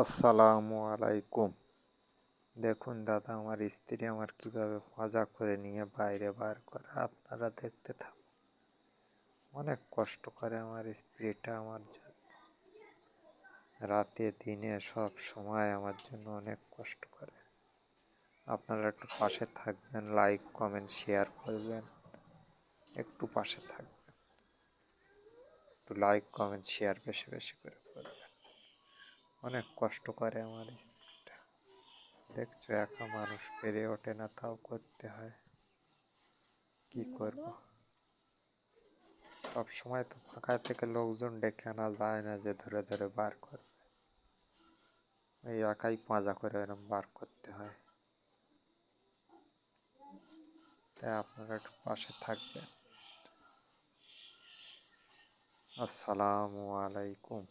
আসসালামু আলাইকুম। দেখুন দাদা, আমার স্ত্রী আমার কিভাবে মজা করে নিয়ে বাইরে বার করে, আপনারা দেখতে থাকুন। অনেক কষ্ট করে আমার স্ত্রীটা আমার জন্য, রাতে দিনে সব সময় আমার জন্য অনেক কষ্ট করে। আপনারা একটু পাশে থাকবেন, লাইক কমেন্ট শেয়ার করবেন, একটু পাশে থাকবেন, একটু লাইক কমেন্ট শেয়ার বেশি বেশি করে করবেন। অনেক কষ্ট করে আমার স্ত্রীটা, দেখছো একা মানুষ পেরে ওঠে না, তাও করতে হয়। কি করব, সব সময় তো ফাঁকা থেকে লোকজন ডেকে আনা যায় না যে ধরে ধরে বার করবে। এই একাই পাঁজা করে এরকম বার করতে হয়। তাই আপনারা একটু পাশে থাকবেন। আসসালামু আলাইকুম।